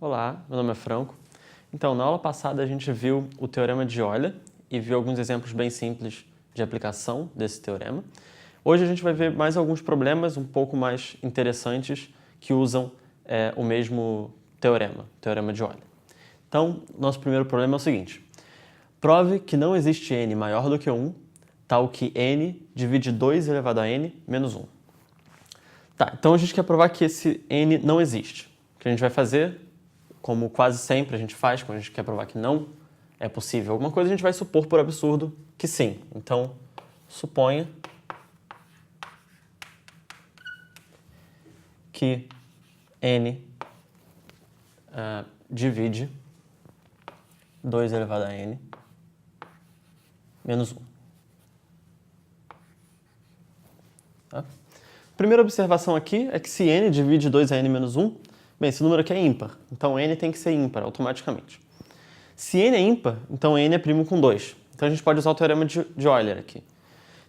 Olá, meu nome é Franco. Então, na aula passada a gente viu o teorema de Euler e viu alguns exemplos bem simples de aplicação desse teorema. Hoje a gente vai ver mais alguns problemas um pouco mais interessantes que usam o mesmo teorema, teorema de Euler. Então, nosso primeiro problema é o seguinte. Prove que não existe n maior do que 1, tal que n divide 2 elevado a n menos 1. Tá, então a gente quer provar que esse n não existe. O que a gente vai fazer, como quase sempre a gente faz, quando a gente quer provar que não é possível alguma coisa, a gente vai supor por absurdo que sim. Então, suponha que n divide 2 elevado a n menos 1. Tá? Primeira observação aqui é que se n divide 2a n menos 1, bem, esse número aqui é ímpar, então n tem que ser ímpar automaticamente. Se n é ímpar, então n é primo com 2. Então a gente pode usar o teorema de Euler aqui.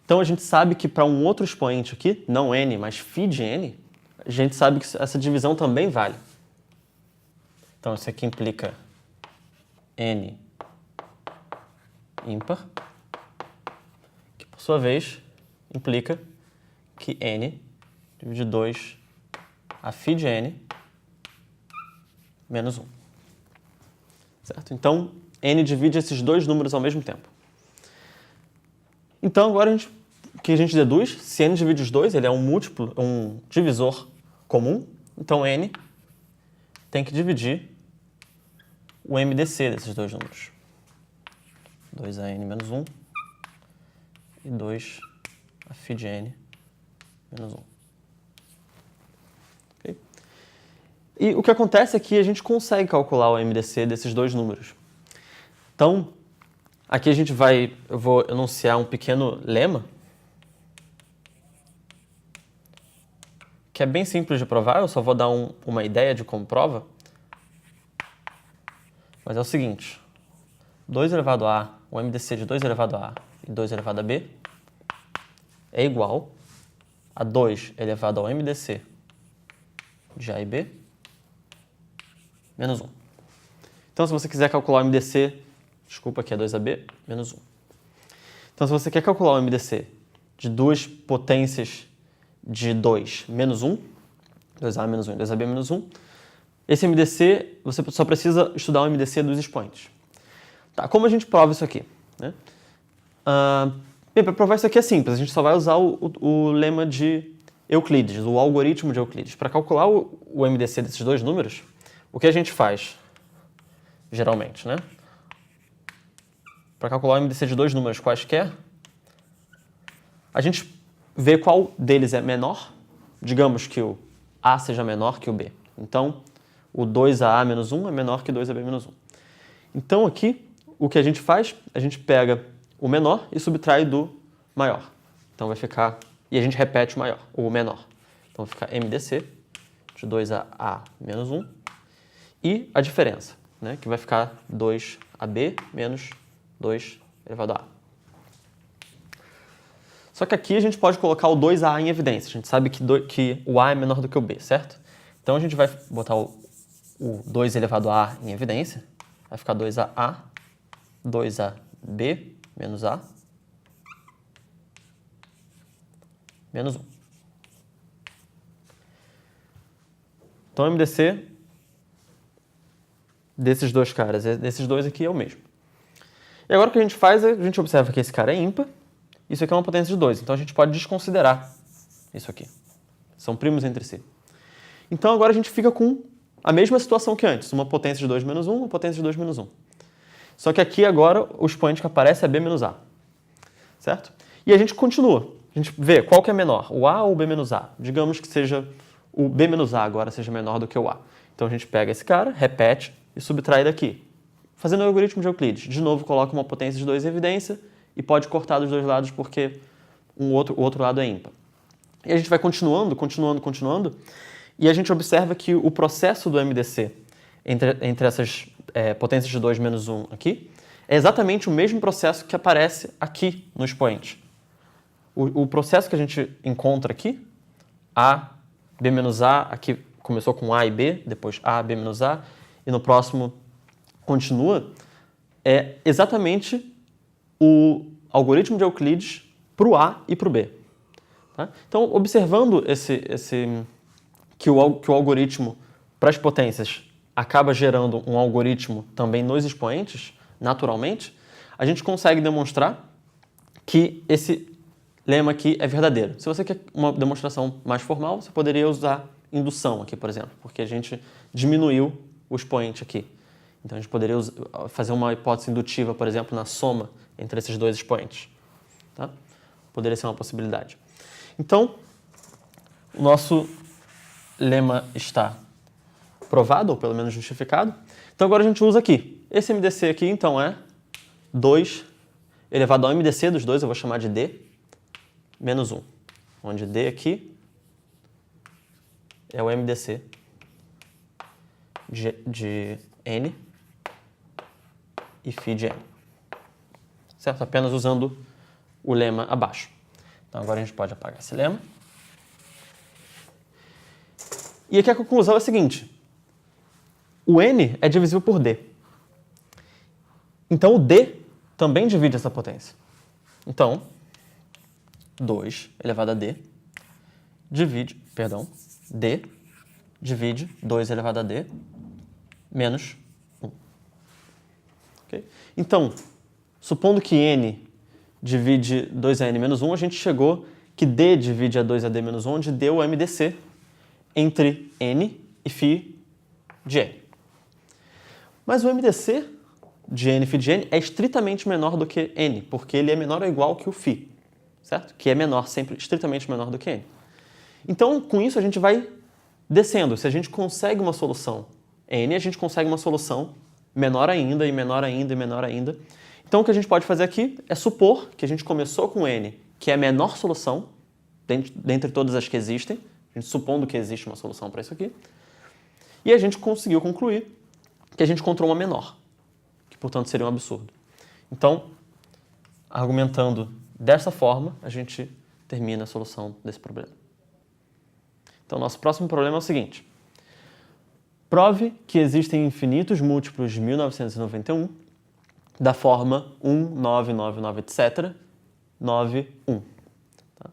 Então a gente sabe que para um outro expoente aqui, não n, mas φ de n, a gente sabe que essa divisão também vale. Então isso aqui implica n ímpar, que por sua vez implica que n divide 2 a φ de n menos 1. Certo? Então, n divide esses dois números ao mesmo tempo. Então, agora o que a gente deduz? Se n divide os dois, ele é um múltiplo, um divisor comum. Então, n tem que dividir o MDC desses dois números. 2a n menos 1 e 2 a φ de n menos 1. Okay? E o que acontece é que a gente consegue calcular o MDC desses dois números. Então, aqui eu vou enunciar um pequeno lema, que é bem simples de provar, eu só vou dar uma ideia de como prova. Mas é o seguinte, 2 elevado a, o MDC de 2 elevado a e 2 elevado a b é igual a 2 elevado ao MDC de a e b menos 1. Então, se você quiser calcular o MDC, desculpa, aqui é 2ab menos 1. Então, se você quer calcular o MDC de duas potências de 2 menos 1, 2a menos 1 e 2ab menos 1, esse MDC, você só precisa estudar o MDC dos expoentes. Tá, como a gente prova isso aqui? Né? Bem, para provar isso aqui é simples, a gente só vai usar o lema de Euclides, o algoritmo de Euclides. Para calcular o MDC desses dois números, o que a gente faz, geralmente, né? Para calcular o MDC de dois números quaisquer, a gente vê qual deles é menor, digamos que o A seja menor que o B. Então, o 2a menos 1 é menor que 2ab menos 1. Então, aqui, o que a gente faz, a gente pega o menor e subtrai do maior. Então, vai ficar... E a gente repete o menor. Então, vai ficar MDC de 2a menos 1 e a diferença, né, que vai ficar 2ab menos 2 elevado a a. Só que aqui a gente pode colocar o 2a em evidência. A gente sabe que o a é menor do que o b, certo? Então, a gente vai botar o 2 elevado a a em evidência. Vai ficar 2a, 2ab menos a, menos 1. Então, o MDC desses dois caras, desses dois aqui é o mesmo. E agora o que a gente faz, a gente observa que esse cara é ímpar, isso aqui é uma potência de 2, então a gente pode desconsiderar isso aqui. São primos entre si. Então agora a gente fica com a mesma situação que antes, uma potência de 2 menos 1, uma potência de 2 menos 1. Só que aqui agora o expoente que aparece é b menos a, certo? E a gente continua, a gente vê qual que é menor, o a ou o b menos a. Digamos que seja o b menos a agora seja menor do que o a. Então a gente pega esse cara, repete e subtrai daqui. Fazendo o algoritmo de Euclides, de novo coloca uma potência de 2 em evidência e pode cortar dos dois lados porque o outro lado é ímpar. E a gente vai continuando, e a gente observa que o processo do MDC entre essas potências de 2 menos 1 aqui é exatamente o mesmo processo que aparece aqui no expoente. O processo que a gente encontra aqui, A, B menos A, aqui começou com A e B, depois A, B menos A, e no próximo continua, é exatamente o algoritmo de Euclides para o A e para o B. Tá? Então, observando que o algoritmo para as potências acaba gerando um algoritmo também nos expoentes, naturalmente, a gente consegue demonstrar que esse lema aqui é verdadeiro. Se você quer uma demonstração mais formal, você poderia usar indução aqui, por exemplo, porque a gente diminuiu o expoente aqui. Então, a gente poderia fazer uma hipótese indutiva, por exemplo, na soma entre esses dois expoentes. Tá? Poderia ser uma possibilidade. Então, o nosso lema está provado, ou pelo menos justificado. Então, agora a gente usa aqui. Esse MDC aqui, então, é 2 elevado ao MDC dos dois, eu vou chamar de D, menos 1. Onde D aqui é o MDC de N e φ de N. Certo? Apenas usando o lema abaixo. Então, agora a gente pode apagar esse lema. E aqui a conclusão é a seguinte. O N é divisível por D. Então, o D também divide essa potência. Então, 2 elevado a D D divide 2 elevado a D menos 1. Okay? Então, supondo que N divide 2AN menos 1, a gente chegou que D divide a 2AD menos 1, onde deu o MDC entre N e φ de N. Mas o MDC de N e φ de N é estritamente menor do que N, porque ele é menor ou igual que o φ, certo? Que é menor, sempre estritamente menor do que N. Então, com isso, a gente vai descendo. Se a gente consegue uma solução N, a gente consegue uma solução menor ainda, e menor ainda, e menor ainda. Então, o que a gente pode fazer aqui é supor que a gente começou com N, que é a menor solução, dentre todas as que existem, a gente supondo que existe uma solução para isso aqui, e a gente conseguiu concluir que a gente encontrou uma menor, que, portanto, seria um absurdo. Então, argumentando dessa forma, a gente termina a solução desse problema. Então, nosso próximo problema é o seguinte. Prove que existem infinitos múltiplos de 1991 da forma 1, 9, 9, 9, etc., 9, 1. Tá?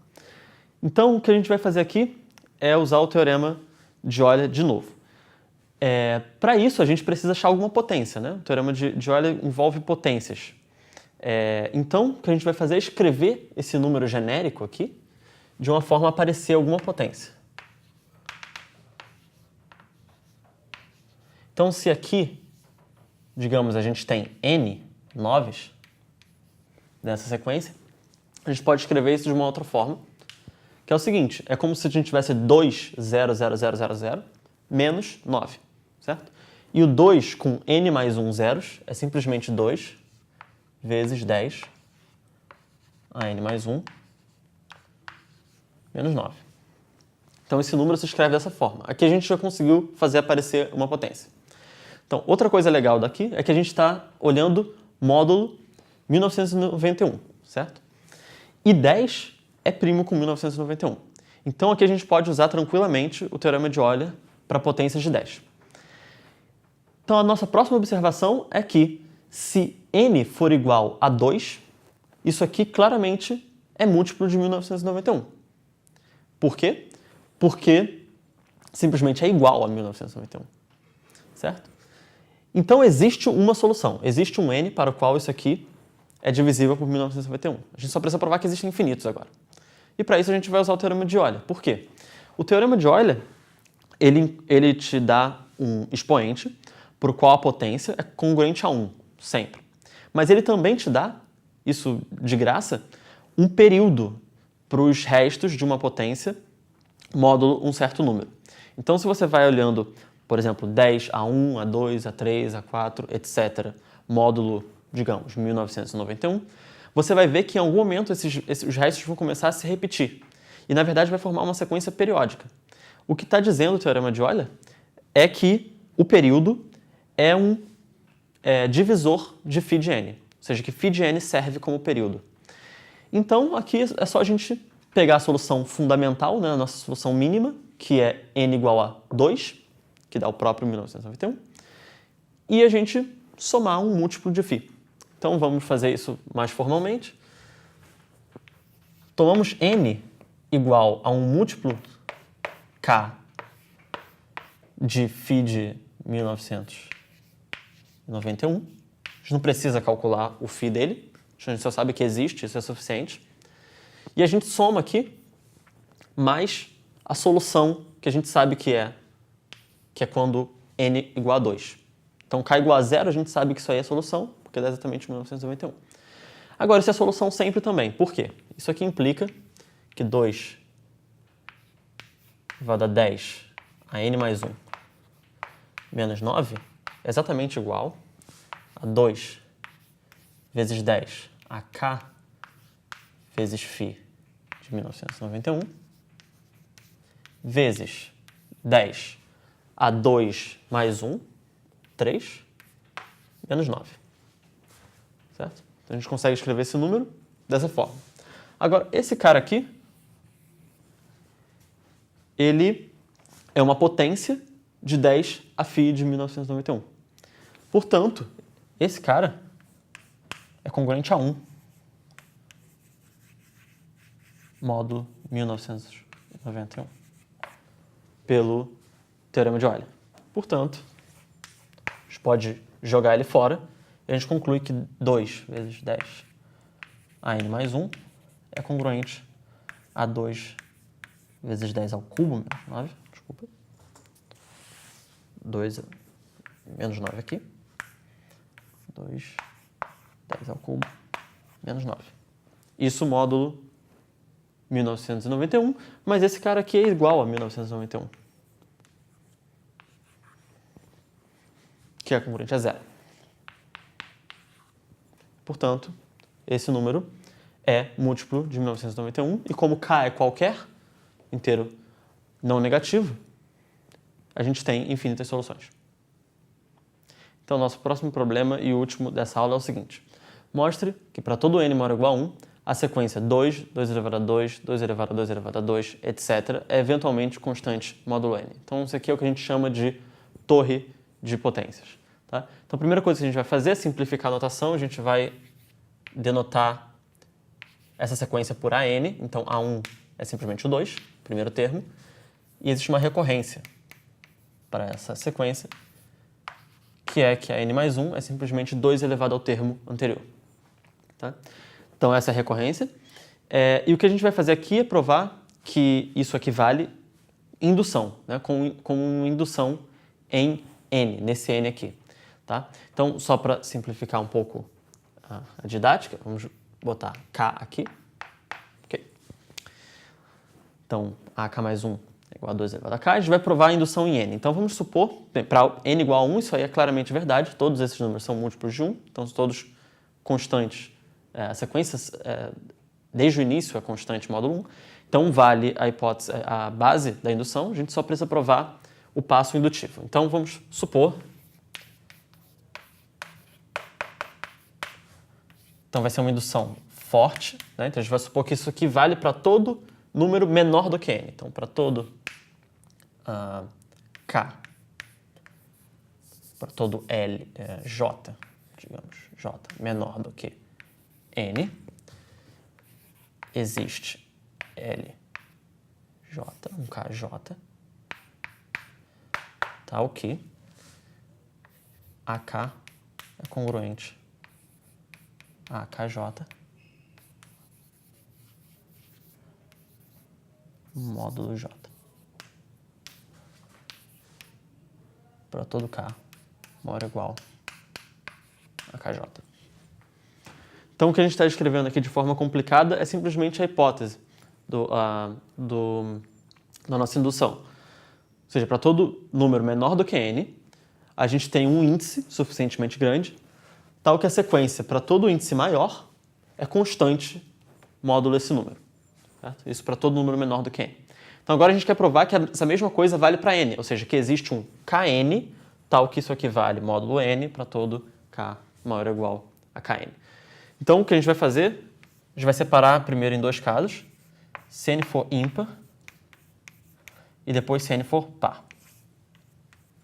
Então, o que a gente vai fazer aqui é usar o teorema de Euler de novo. Para isso, a gente precisa achar alguma potência, né? O teorema de Euler envolve potências. Então, o que a gente vai fazer é escrever esse número genérico aqui de uma forma a aparecer alguma potência. Então, se aqui, digamos, a gente tem n noves nessa sequência, a gente pode escrever isso de uma outra forma, que é o seguinte, é como se a gente tivesse 2, 0, 0, 0, 0, 0, menos 9, certo? E o 2 com n mais 1 zeros é simplesmente 2 vezes 10 a n mais 1 menos 9. Então, esse número se escreve dessa forma. Aqui a gente já conseguiu fazer aparecer uma potência. Então, outra coisa legal daqui é que a gente está olhando módulo 1991, certo? E 10 é primo com 1991. Então, aqui a gente pode usar tranquilamente o teorema de Euler para potências de 10. Então, a nossa próxima observação é que se n for igual a 2, isso aqui claramente é múltiplo de 1991. Por quê? Porque simplesmente é igual a 1991, certo? Então, existe uma solução. Existe um n para o qual isso aqui é divisível por 1991. A gente só precisa provar que existem infinitos agora. E para isso a gente vai usar o teorema de Euler. Por quê? O teorema de Euler, ele te dá um expoente para o qual a potência é congruente a 1, sempre. Mas ele também te dá, isso de graça, um período para os restos de uma potência módulo um certo número. Então, se você vai olhando, por exemplo, 10 a 1, a 2, a 3, a 4, etc., módulo, digamos, 1991, você vai ver que em algum momento os restos vão começar a se repetir. E, na verdade, vai formar uma sequência periódica. O que está dizendo o teorema de Euler é que o período é um divisor de φ de n, ou seja, que φ de n serve como período. Então, aqui é só a gente pegar a solução fundamental, né, a nossa solução mínima, que é n igual a 2, que dá o próprio 1991, e a gente somar um múltiplo de φ. Então, vamos fazer isso mais formalmente. Tomamos n igual a um múltiplo k de φ de 1991. A gente não precisa calcular o φ dele, a gente só sabe que existe, isso é suficiente. E a gente soma aqui mais a solução que a gente sabe que é quando n igual a 2. Então, k igual a 0, a gente sabe que isso aí é a solução, porque dá exatamente 1991. Agora, isso é a solução sempre também. Por quê? Isso aqui implica que 2 elevado a 10 a n mais 1 menos 9 é exatamente igual a 2 vezes 10 a k vezes φ de 1991 vezes 10 a 2 mais 1, 3, menos 9. Certo? Então, a gente consegue escrever esse número dessa forma. Agora, esse cara aqui, ele é uma potência de 10 a φ de 1991. Portanto, esse cara é congruente a 1 módulo 1991 pelo teorema de Euler. Portanto, a gente pode jogar ele fora e a gente conclui que 2 vezes 10 a n mais 1 é congruente a 2 vezes 10 ao cubo, menos 9, desculpa. 2 menos 9 aqui. 2, 10 ao cubo, menos 9. Isso módulo 1991, mas esse cara aqui é igual a 1991. Que é congruente a 0. Portanto, esse número é múltiplo de 1991, e como k é qualquer inteiro não negativo, a gente tem infinitas soluções. Então, nosso próximo problema e o último dessa aula é o seguinte. Mostre que para todo n maior ou igual a 1, a sequência 2, 2 elevado a 2, 2 elevado a 2 elevado a 2, etc. é eventualmente constante módulo n. Então, isso aqui é o que a gente chama de torre de potências. Tá? Então, a primeira coisa que a gente vai fazer é simplificar a notação. A gente vai denotar essa sequência por an. Então, a1 é simplesmente o 2, primeiro termo. E existe uma recorrência para essa sequência, que é que a n mais 1 é simplesmente 2 elevado ao termo anterior. Tá? Então, essa é a recorrência. E o que a gente vai fazer aqui é provar que isso equivale indução, né? com indução em n, nesse n aqui. Tá? Então, só para simplificar um pouco a didática, vamos botar k aqui. Okay. Então, ak mais 1 é igual a 2 elevado a k. A gente vai provar a indução em n. Então, vamos supor, para n igual a 1, isso aí é claramente verdade. Todos esses números são múltiplos de 1, então são todos constantes. A sequência, desde o início, é constante módulo 1. Então, vale a hipótese, a base da indução. A gente só precisa provar o passo indutivo. Então, vamos supor. Então, vai ser uma indução forte, né? Então, a gente vai supor que isso aqui vale para todo número menor do que n. Então, para todo k, para todo j, digamos, j menor do que n, existe LJ, um KJ, tal que AK é congruente a KJ módulo J. Para todo K maior ou igual a KJ. Então, o que a gente está escrevendo aqui de forma complicada é simplesmente a hipótese da nossa indução. Ou seja, para todo número menor do que n, a gente tem um índice suficientemente grande, tal que a sequência para todo índice maior é constante módulo esse número. Certo? Isso para todo número menor do que n. Então, agora a gente quer provar que essa mesma coisa vale para n, ou seja, que existe um kn, tal que isso equivale módulo n para todo k maior ou igual a kn. Então, o que a gente vai fazer? A gente vai separar primeiro em dois casos, se n for ímpar e depois se n for par.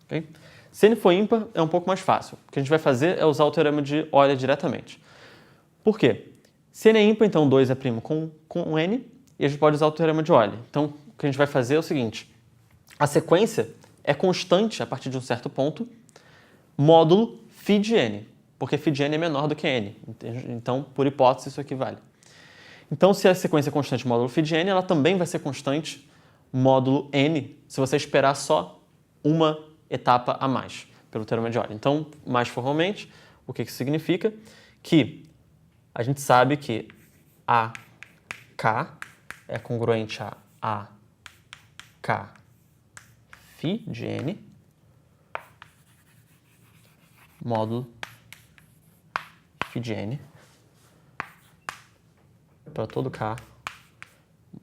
Okay? Se n for ímpar, é um pouco mais fácil. O que a gente vai fazer é usar o teorema de Euler diretamente. Por quê? Se n é ímpar, então 2 é primo com n, e a gente pode usar o teorema de Euler. Então, o que a gente vai fazer é o seguinte. A sequência é constante a partir de um certo ponto, módulo φ de n, porque φ de n é menor do que n. Então, por hipótese, isso aqui vale. Então, se a sequência é constante módulo φ de n, ela também vai ser constante módulo n, se você esperar só uma etapa a mais, pelo teorema de Euler. Então, mais formalmente, o que isso significa? Que a gente sabe que AK é congruente a AK φ de n módulo φ de n para todo K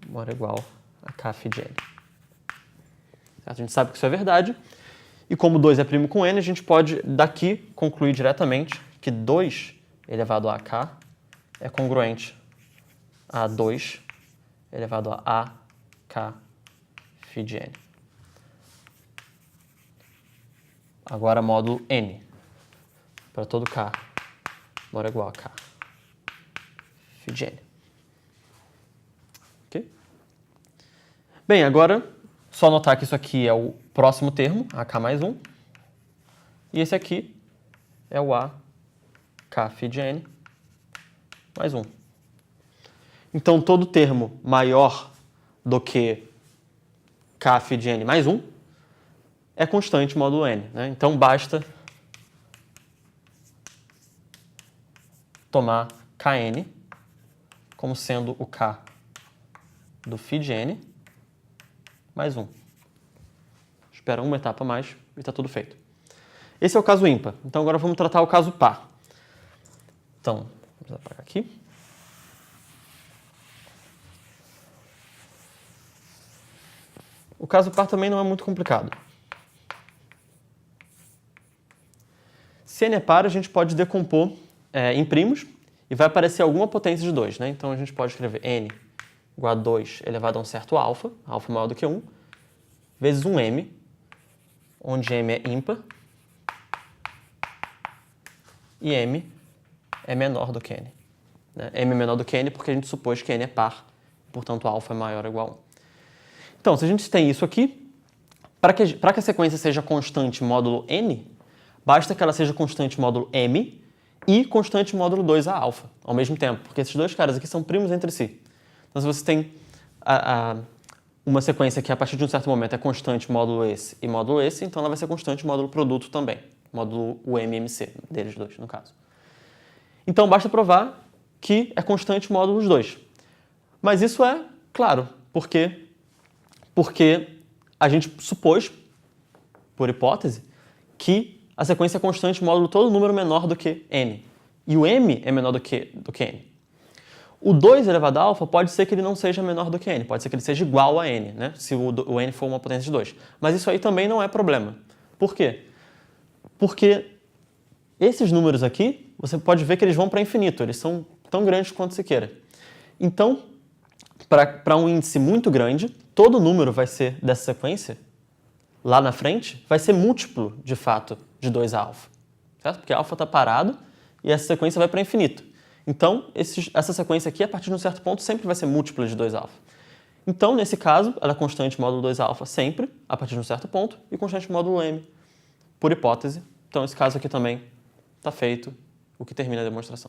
maior ou igual a K φ de n. A gente sabe que isso é verdade, e como 2 é primo com n, a gente pode daqui concluir diretamente que 2 elevado a k é congruente a 2 elevado a k φ de n. Agora módulo n para todo k maior ou igual a k φ de n. Ok? Bem, agora só notar que isso aqui é o próximo termo, AK mais 1, e esse aqui é o AK φ de n mais 1. Então, todo termo maior do que K φ de n mais 1 é constante módulo n, né? Então, basta tomar Kn como sendo o K do φ de n mais 1. Espera uma etapa a mais e está tudo feito. Esse é o caso ímpar. Então, agora vamos tratar o caso par. Então, vamos apagar aqui. O caso par também não é muito complicado. Se n é par, a gente pode decompor em primos e vai aparecer alguma potência de 2, né? Então, a gente pode escrever n igual a 2 elevado a um certo alfa maior do que 1, vezes um m, onde m é ímpar e m é menor do que n. Né? M é menor do que n porque a gente supôs que n é par, portanto, alfa é maior ou igual a 1. Então, se a gente tem isso aqui, para que a sequência seja constante módulo n, basta que ela seja constante módulo m e constante módulo 2 a alfa, ao mesmo tempo, porque esses dois caras aqui são primos entre si. Então, se você tem uma sequência que a partir de um certo momento é constante módulo esse e módulo esse, então ela vai ser constante módulo produto também, módulo UMMC, deles dois, no caso. Então, basta provar que é constante módulo os dois. Mas isso é claro, porque a gente supôs, por hipótese, que a sequência é constante módulo todo número menor do que n. E o m é menor do que n. O 2 elevado a alfa pode ser que ele não seja menor do que n, pode ser que ele seja igual a n, né? Se o n for uma potência de 2. Mas isso aí também não é problema. Por quê? Porque esses números aqui, você pode ver que eles vão para infinito, eles são tão grandes quanto você queira. Então, para um índice muito grande, todo número vai ser dessa sequência, lá na frente, vai ser múltiplo, de fato, de 2 a alfa. Certo? Porque alfa está parado e essa sequência vai para infinito. Então, essa sequência aqui, a partir de um certo ponto, sempre vai ser múltipla de 2 alfa. Então, nesse caso, ela é constante módulo 2 alfa sempre, a partir de um certo ponto, e constante módulo m, por hipótese. Então, esse caso aqui também está feito, o que termina a demonstração.